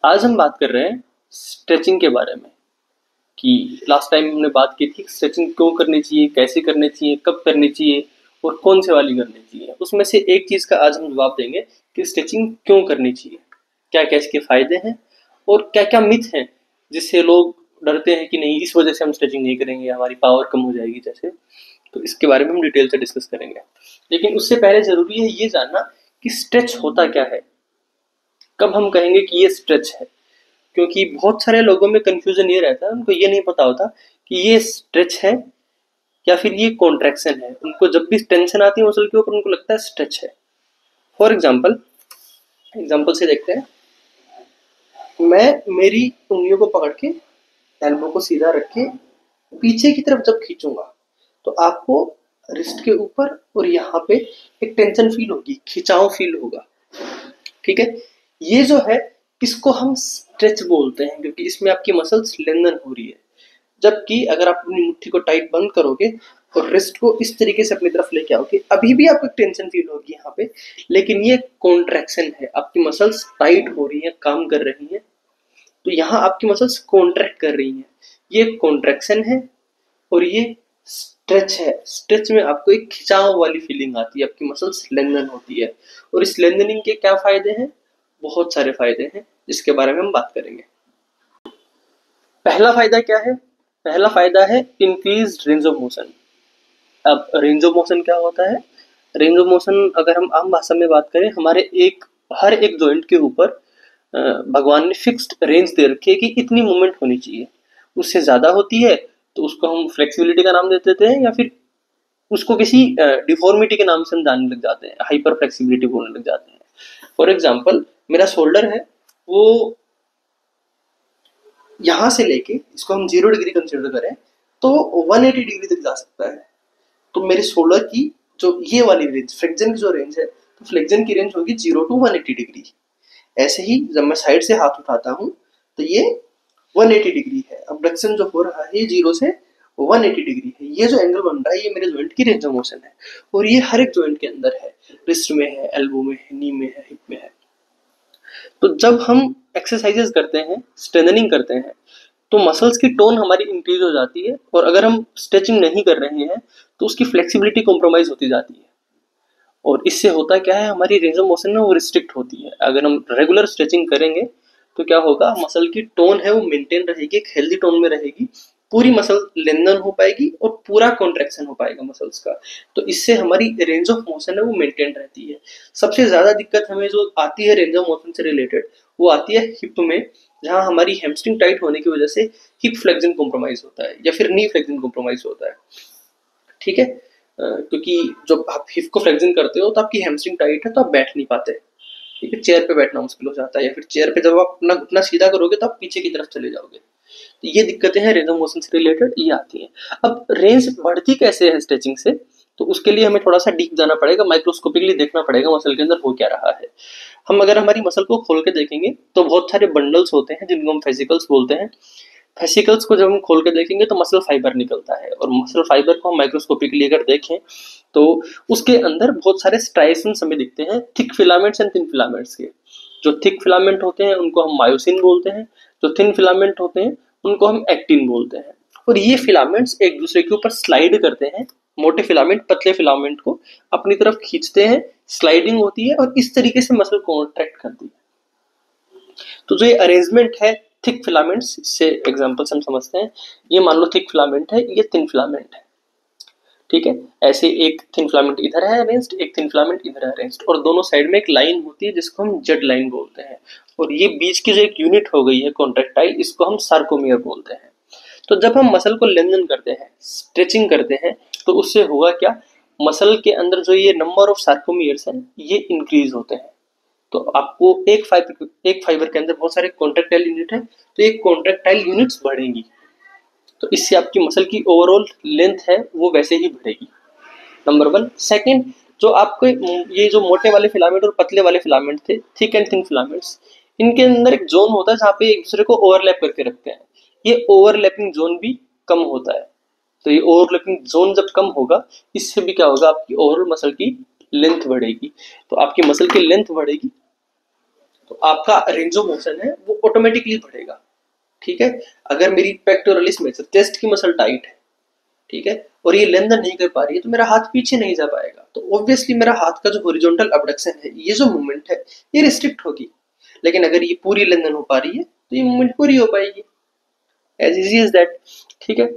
आज हम बात कर रहे हैं स्ट्रेचिंग के बारे में कि लास्ट टाइम हमने बात की थी स्ट्रेचिंग क्यों करनी चाहिए, कैसे करनी चाहिए, कब करनी चाहिए और कौन से वाली करनी चाहिए। उसमें से एक चीज़ का आज हम जवाब देंगे कि स्ट्रेचिंग क्यों करनी चाहिए, क्या क्या इसके फायदे हैं और क्या क्या मिथ हैं जिससे लोग डरते हैं कि नहीं इस वजह से हम स्ट्रेचिंग नहीं करेंगे, हमारी पावर कम हो जाएगी जैसे। तो इसके बारे में हम डिटेल से डिस्कस करेंगे। लेकिन उससे पहले ज़रूरी है ये जानना कि स्ट्रेच होता क्या है, कब हम कहेंगे कि ये स्ट्रेच है। क्योंकि बहुत सारे लोगों में कंफ्यूजन ये रहता है, उनको ये नहीं पता होता कि ये स्ट्रेच है या फिर ये कॉन्ट्रैक्शन है। उनको जब भी टेंशन आती है मसल के ऊपर उनको लगता है स्ट्रेच है। फॉर एग्जाम्पल से देखते हैं। मैं मेरी उंगलियों को पकड़ के एल्बो को सीधा रख के पीछे की तरफ जब खींचूंगा तो आपको रिस्ट के ऊपर और यहाँ पे एक टेंशन फील होगी, खिंचाव फील होगा। ठीक है, ये जो है इसको हम स्ट्रेच बोलते हैं क्योंकि इसमें आपकी मसल्स लेंथन हो रही है। जबकि अगर आप अपनी मुट्ठी को टाइट बंद करोगे और रिस्ट को इस तरीके से अपनी तरफ लेके आओगे, अभी भी आपको टेंशन फील होगी यहाँ पे, लेकिन ये कॉन्ट्रैक्शन है, आपकी मसल्स टाइट हो रही हैं, काम कर रही हैं। तो यहाँ आपकी मसल्स कॉन्ट्रैक्ट कर रही हैं, ये कॉन्ट्रैक्शन है और ये स्ट्रेच है। स्ट्रेच में आपको एक खिंचाव वाली फीलिंग आती है, आपकी मसल्स लेंथन होती है। और इस लेंथनिंग के क्या फायदे हैं? बहुत सारे फायदे हैं जिसके बारे में हम बात करेंगे। पहला फायदा क्या है? पहला फायदा है इंक्रीज रेंज ऑफ मोशन। अब रेंज ऑफ मोशन क्या होता है? रेंज ऑफ मोशन अगर हम आम भाषा में बात करें, हमारे हर एक जॉइंट के ऊपर भगवान ने फिक्स्ड रेंज दे रखी है कि इतनी मूवमेंट होनी चाहिए। उससे ज्यादा होती है तो उसको हम फ्लेक्सिबिलिटी का नाम दे देते हैं या फिर उसको किसी डिफॉर्मिटी के नाम से हम जानने लग जाते हैं, हाइपर फ्लेक्सिबिलिटी बोलने लग जाते हैं। फॉर एग्जाम्पल, मेरा शोल्डर है वो यहां से लेके इसको हम 0 डिग्री कंसिडर करें तो 180 डिग्री तक जा सकता है। तो मेरे शोल्डर की जो ये वाली रेंज, फ्लेक्जन की जो रेंज है, तो फ्लेक्जन की रेंज होगी 0 to 180 डिग्री। ऐसे ही जब मैं साइड से हाथ उठाता हूँ तो ये 180 डिग्री है। अबडक्शन जो हो रहा है ये 0 से 180 डिग्री है। ये जो एंगल बन रहा है ये मेरे जॉइंट की रेंज ऑफ मोशन है और ये हर एक जॉइंट के अंदर है, रिस्ट में है, एल्बो में है, नी में है, हिप में है। तो जब हम एक्सरसाइजेस करते हैं, स्ट्रेंथनिंग करते हैं, तो मसल्स की टोन हमारी इंक्रीज हो जाती है और अगर हम स्ट्रेचिंग नहीं कर रहे हैं तो उसकी फ्लेक्सिबिलिटी कॉम्प्रोमाइज होती जाती है। और इससे होता क्या है, हमारी रेंज ऑफ मोशन ना वो रिस्ट्रिक्ट होती है। अगर हम रेगुलर स्ट्रेचिंग करेंगे तो क्या होगा, मसल की टोन है वो मेंटेन रहेगी, एक हेल्दी टोन में रहेगी, पूरी मसल लेंथन हो पाएगी और पूरा कॉन्ट्रैक्शन हो पाएगा मसल्स का। तो इससे हमारी रेंज ऑफ मोशन है वो मेंटेन रहती है। सबसे ज्यादा दिक्कत हमें जो आती है रेंज ऑफ मोशन से रिलेटेड, वो आती है हिप में, जहां हमारी हैमस्ट्रिंग टाइट होने की वजह से हिप फ्लेक्जन कॉम्प्रोमाइज होता है या फिर नी फ्लेक्जन कॉम्प्रोमाइज होता है। ठीक है, क्योंकि जब आप हिप को फ्लेक्जन करते हो तो आपकी हैमस्ट्रिंग टाइट है तो आप बैठ नहीं पाते। ठीक है, चेयर पे बैठना मुश्किल हो जाता है या फिर चेयर पे जब आप अपना घुटना सीधा करोगे तो आप पीछे की तरफ चले जाओगे। तो ये दिक्कतें हैं रेंज ऑफ मोशन से रिलेटेड, ये आती हैं। अब रेंज बढ़ती कैसे है स्ट्रेचिंग से, तो उसके लिए हमें थोड़ा सा डीप जाना पड़ेगा, माइक्रोस्कोपिकली देखना पड़ेगा मसल के अंदर हो क्या रहा है। हम अगर हमारी मसल को खोल के देखेंगे तो बहुत सारे बंडल्स होते हैं जिनको हम फेसिकल्स बोलते हैं। फेसिकल्स को जब हम खोल के देखेंगे तो मसल फाइबर निकलता है और मसल फाइबर को हम माइक्रोस्कोपिकली अगर देखें तो उसके अंदर बहुत सारे स्ट्राइएशंस हमें दिखते हैं, thick filaments and thin filaments के। जो थिक फिलामेंट होते हैं उनको हम मायोसिन बोलते हैं, जो थिन फिलामेंट होते हैं उनको हम एक्टिन बोलते हैं। और ये फिलामेंट्स एक दूसरे के ऊपर स्लाइड करते हैं, मोटे फिलामेंट पतले फिलामेंट को अपनी तरफ खींचते हैं, स्लाइडिंग होती है और इस तरीके से मसल कॉन्ट्रैक्ट करती है। तो जो ये अरेंजमेंट है थिक फिलामेंट्स से एग्जांपल्स हम समझते हैं। ये मान लो थिक फिलामेंट है, ये थिन फिलामेंट है। ठीक है, ऐसे एक थिन फिलामेंट इधर है अरेंज्ड, एक थिन फिलामेंट इधर है अरेंज्ड और दोनों साइड में एक लाइन होती है जिसको हम जेड लाइन बोलते हैं। और ये बीच की जो एक यूनिट हो गई है कॉन्ट्रैक्टाइल, इसको हम सार्कोमियर बोलते हैं। तो जब हम मसल को लेंथन करते हैं, स्ट्रेचिंग करते हैं, तो उससे होगा क्या, मसल के अंदर जो ये नंबर ऑफ सार्कोमियर्स हैं ये इंक्रीज होते हैं। तो आपको एक फाइबर के अंदर बहुत सारे कॉन्ट्रैक्टाइल यूनिट है तो एक कॉन्ट्रैक्टाइल यूनिट्स बढ़ेंगी, तो इससे आपकी मसल की ओवरऑल लेंथ है वो वैसे ही बढ़ेगी। नंबर 1। सेकंड, जो आपको ये जो मोटे वाले फिलामेंट और पतले वाले फिलामेंट थे, थिक एंड थिन फिलामेंट्स, इनके अंदर एक जोन होता है जहाँ पे एक दूसरे को ओवरलैप करके रखते हैं। ये ओवरलैपिंग जोन भी कम होता है। तो ये ओवरलैपिंग जोन जब कम होगा, इससे भी क्या होगा, आपकी ओवरऑल मसल की लेंथ बढ़ेगी। तो आपकी मसल की लेंथ बढ़ेगी तो आपका रेंज ऑफ मोशन है वो ऑटोमेटिकली बढ़ेगा। ठीक है, अगर मेरी पेक्टोरलिस मसल, चेस्ट की मसल टाइट है, ठीक है, और ये लेंथ नहीं कर पा रही है, तो मेरा हाथ पीछे नहीं जा पाएगा, तो ऑब्वियसली मेरा हाथ का जो हॉरिजॉन्टल अबडक्शन है, ये जो मूवमेंट है, ये रिस्ट्रिक्ट होगी। लेकिन अगर ये पूरी लेंथन हो पा रही है तो ये मूवमेंट पूरी हो पाएगी, एज इजी एज दैट। ठीक है,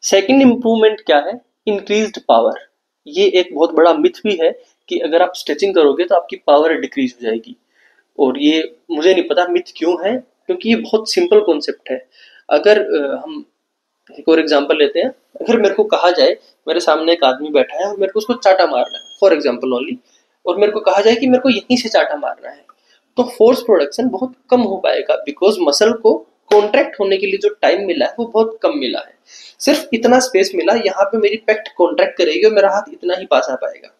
सेकंड इंप्रूवमेंट क्या है, इंक्रीज्ड पावर। ये एक बहुत बड़ा मिथ भी है कि अगर आप स्ट्रेचिंग करोगे तो आपकी पावर डिक्रीज हो जाएगी, और ये मुझे नहीं पता मिथ क्यों है, क्योंकि ये बहुत सिंपल कॉन्सेप्ट है। अगर हम एक और एग्जांपल लेते हैं, अगर मेरे को कहा जाए, मेरे सामने एक आदमी बैठा है और मेरे को उसको चाटा मारना है, फॉर एग्जांपल ओनली, और मेरे को कहा जाए कि मेरे को यहीं से चाटा मारना है, तो फोर्स प्रोडक्शन बहुत कम हो पाएगा, बिकॉज मसल को कॉन्ट्रैक्ट होने के लिए जो टाइम मिला है वो बहुत कम मिला है। सिर्फ इतना स्पेस मिला, यहाँ पे मेरी पेक्ट कॉन्ट्रैक्ट करेगी और मेरा हाथ इतना ही पास आ पाएगा।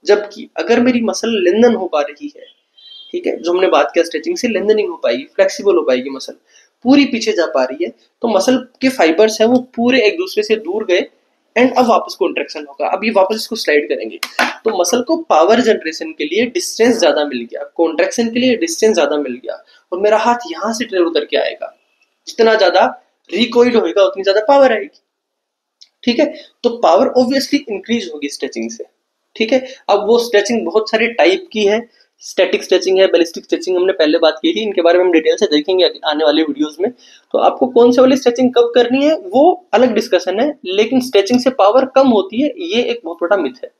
जबकि अगर मेरी मसल लेंदन हो पा रही है, ठीक है, जो हमने बात किया स्ट्रेचिंग से लेंदनिंग हो पाएगी, फ्लेक्सिबल हो पाएगी, मसल पूरी पीछे जा पा रही है, तो मसल के फाइबर्स है वो पूरे एक दूसरे से दूर गए, एंड अब वापस कॉन्ट्रैक्शन होगा। अब ये वापस इसको स्लाइड करेंगे, तो मसल को पावर जनरेशन के लिए डिस्टेंस ज्यादा मिल गया, कॉन्ट्रैक्शन के लिए डिस्टेंस ज्यादा मिल गया, और मेरा हाथ यहां से ट्रेवल करके आएगा। जितना ज्यादा रिकॉइल होगा उतनी ज्यादा पावर आएगी। ठीक है, तो पावर ऑब्वियसली इंक्रीज होगी स्ट्रेचिंग से। ठीक है, अब वो स्ट्रेचिंग बहुत सारे टाइप की है, स्टैटिक स्ट्रेचिंग है, बैलिस्टिक स्ट्रेचिंग हमने पहले बात की थी, इनके बारे में हम डिटेल से देखेंगे आने वाले वीडियोस में। तो आपको कौन से वाली स्ट्रेचिंग कब करनी है वो अलग डिस्कशन है, लेकिन स्ट्रेचिंग से पावर कम होती है, ये एक बहुत बड़ा मिथ है।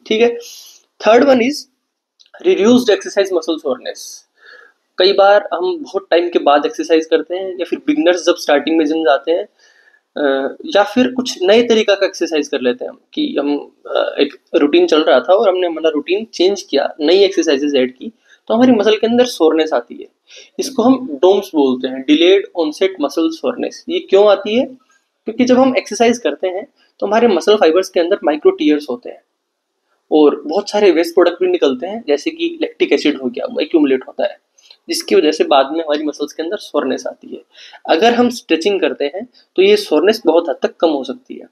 ठीक है, third one is reduced exercise muscle soreness. कई बार हम बहुत टाइम के बाद एक्सरसाइज करते हैं, या फिर बिगनर्स जब स्टार्टिंग में जिम जाते हैं, या फिर कुछ नए तरीका का एक्सरसाइज कर लेते हैं हम, कि हम एक रूटीन चल रहा था और हमने हमारा रूटीन चेंज किया, नई एक्सरसाइजेज ऐड की, तो हमारी मसल के अंदर सोरनेस आती है। इसको हम डोम्स बोलते हैं, डिलेड ऑनसेट मसल सोरनेस। ये क्यों आती है, क्योंकि जब हम एक्सरसाइज करते हैं तो हमारे मसल फाइबर्स के अंदर माइक्रो टीयर्स होते हैं, और बहुत सारे वेस्ट प्रोडक्ट भी निकलते हैं, जैसे कि लैक्टिक एसिड हो गया, वो एक्यूमुलेट होता है, जिसकी वजह से बाद में हमारी मसल्स के अंदर सोरनेस आती है। अगर हम स्ट्रेचिंग करते हैं तो ये सोरनेस बहुत हद तक कम हो सकती है।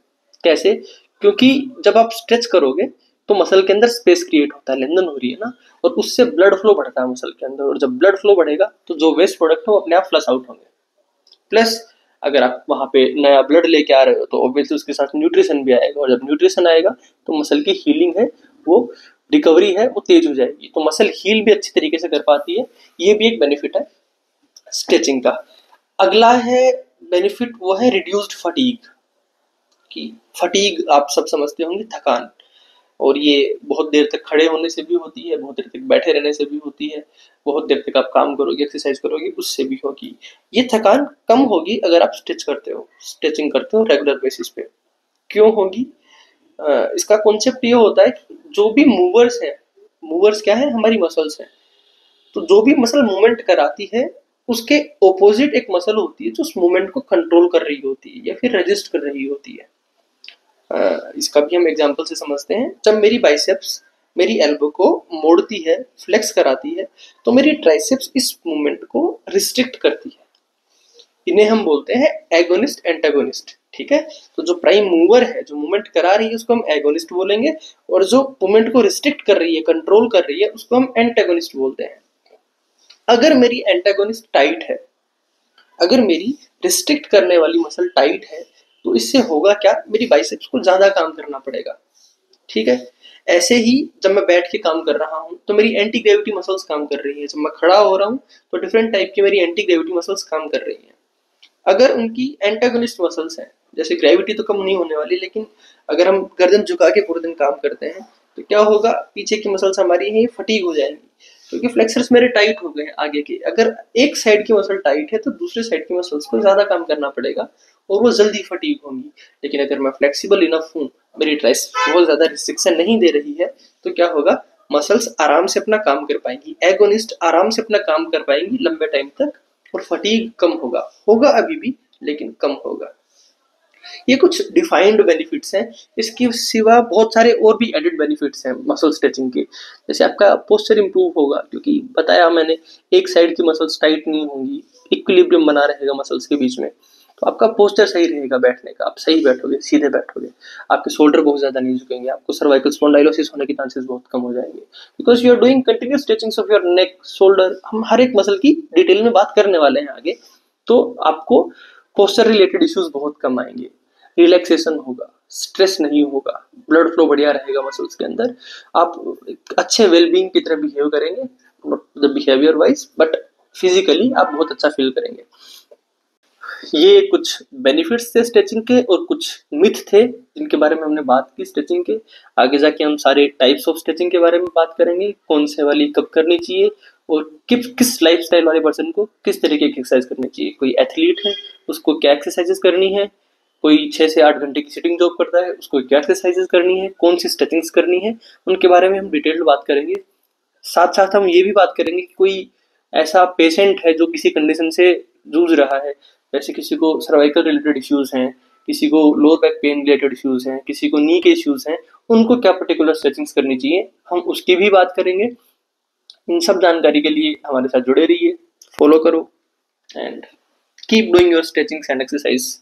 कैसे, क्योंकि जब आप स्ट्रेच करोगे तो मसल के अंदर स्पेस क्रिएट होता है, लेंदन हो रही है ना, और उससे ब्लड फ्लो बढ़ता है मसल के अंदर, और जब ब्लड फ्लो बढ़ेगा तो जो वेस्ट प्रोडक्ट है वो अपने आप फ्लश आउट होंगे। प्लस अगर आप वहां पे नया ब्लड लेके आ रहे हो तो ऑब्वियसली उसके साथ न्यूट्रिशन भी आएगा, और जब न्यूट्रिशन आएगा तो मसल की हीलिंग है, वो रिकवरी है, वो तेज हो जाएगी, तो मसल हील भी अच्छी तरीके से कर पाती है। ये भी एक बेनिफिट है स्ट्रेचिंग का। अगला है बेनिफिट, वो है रिड्यूस्ड फटीग। की फटीग आप सब समझते होंगे, थकान, और ये बहुत देर तक खड़े होने से भी होती है, बहुत देर तक बैठे रहने से भी होती है, बहुत देर तक आप काम करोगे, एक्सरसाइज करोगे, उससे भी होगी। ये थकान कम होगी अगर आप स्ट्रेच करते हो, स्ट्रेचिंग करते हो रेगुलर बेसिस पे। क्यों होगी, इसका कॉन्सेप्ट ये होता है कि जो भी मूवर्स है, मूवर्स क्या है, हमारी मसल्स है, तो जो भी मसल मूवमेंट कराती है उसके ऑपोजिट एक मसल होती है जो उस मूवमेंट को कंट्रोल कर रही होती है या फिर रेजिस्ट कर रही होती है। इसका भी हम एग्जांपल से समझते हैं। जब मेरी बाइसेप्स मेरी एल्बो को मोड़ती है, फ्लेक्स कराती है, तो मेरी ट्राइसेप्स इस मूवमेंट को रिस्ट्रिक्ट करती है। इन्हें हम बोलते हैं एगोनिस्ट एंटागोनिस्ट। ठीक है, तो जो प्राइम मूवर है, जो मूवमेंट करा रही है, उसको हम एगोनिस्ट बोलेंगे, और जो मूवमेंट को रिस्ट्रिक्ट कर रही है, कंट्रोल कर रही है, उसको हम एंटागोनिस्ट बोलते हैं। अगर मेरी एंटागोनिस्ट टाइट है, अगर मेरी रिस्ट्रिक्ट करने वाली मसल टाइट है, तो इससे होगा क्या, मेरी बाइसेप्स को ज्यादा काम करना पड़ेगा। ठीक है, ऐसे ही जब मैं बैठ के काम कर रहा हूं तो मेरी एंटी ग्रेविटी मसल्स काम कर रही है, जब मैं खड़ा हो रहा हूं तो डिफरेंट टाइप की मेरी एंटी ग्रेविटी मसल्स काम कर रही है। अगर उनकी एंटागोनिस्ट मसल्स हैं, जैसे ग्रेविटी तो कम नहीं होने वाली, लेकिन अगर हम गर्दन झुका के पूरे दिन काम करते हैं तो क्या होगा, पीछे की मसल्स हमारी है फटीग हो जाएंगी, क्योंकि फ्लेक्सर्स मेरे टाइट हो गए आगे के। अगर एक साइड की मसल टाइट है तो दूसरे साइड की मसल्स को ज्यादा काम करना पड़ेगा और वो जल्दी फटीग होंगी। लेकिन अगर मैं फ्लेक्सिबल इनफ हूँ, मेरी ट्राइस बहुत ज्यादा रिस्ट्रिक्शन नहीं दे रही है, तो क्या होगा, मसल्स आराम से अपना काम कर पाएंगी, एगोनिस्ट आराम से अपना काम कर पाएंगी लंबे टाइम तक, और फटीग कम होगा, होगा अभी भी लेकिन कम होगा। ये कुछ डिफाइंड बेनिफिट्स हैं, इसके सिवा बहुत सारे और भी एडेड बेनिफिट्स हैं मसल स्ट्रेचिंग के। जैसे आपका पोस्चर इंप्रूव होगा, क्योंकि बताया मैंने एक साइड की मसल्स टाइट नहीं होंगी, इक्विलिब्रियम बना रहेगा मसल्स के बीच में, आपका पोस्चर सही रहेगा बैठने का, आप सही बैठोगे, सीधे बैठोगे, आपके शोल्डर बहुत ज़्यादा नहीं झुकेंगे, आपको सर्वाइकल स्पॉन्डिलोसिस होने के चांसेस बहुत कम हो जाएंगे, because you are doing continuous stretchings of your neck, shoulder. हम हर एक मसल की डिटेल में बात करने वाले हैं आगे, तो आपको पोस्चर रिलेटेड इश्यूज बहुत कम आएंगे, रिलैक्सेशन होगा, स्ट्रेस नहीं होगा, ब्लड फ्लो बढ़िया रहेगा मसल्स के अंदर, आप अच्छे वेलबींग की तरह बिहेव करेंगे, not the behaviour wise but physically आप बहुत अच्छा फील करेंगे। ये कुछ बेनिफिट्स थे स्ट्रेचिंग के और कुछ मिथ थे जिनके बारे में हमने बात की स्ट्रेचिंग के। आगे जाके हम सारे टाइप्स ऑफ स्ट्रेचिंग के बारे में बात करेंगे, कौन से वाली कब करनी चाहिए और किस लाइफस्टाइल वाले पर्सन को किस तरीके की एक्सरसाइज करनी चाहिए। कोई एथलीट है उसको क्या एक्सरसाइजेस करनी है, कोई 6 से 8 घंटे की सिटिंग जॉब करता है उसको क्या एक्सरसाइजेस करनी है, कौन सी स्ट्रेचिंग्स करनी है, उनके बारे में हम डिटेल्ड बात करेंगे। साथ साथ हम ये भी बात करेंगे कि कोई ऐसा पेशेंट है जो किसी कंडीशन से जूझ रहा है, जैसे किसी को सर्वाइकल रिलेटेड इश्यूज हैं, किसी को lower back pain related issues हैं, किसी को नी के इश्यूज हैं, उनको क्या पर्टिकुलर स्ट्रेचिंग्स करनी चाहिए, हम उसकी भी बात करेंगे। इन सब जानकारी के लिए हमारे साथ जुड़े रहिए, फॉलो करो and keep doing your stretchings and exercise.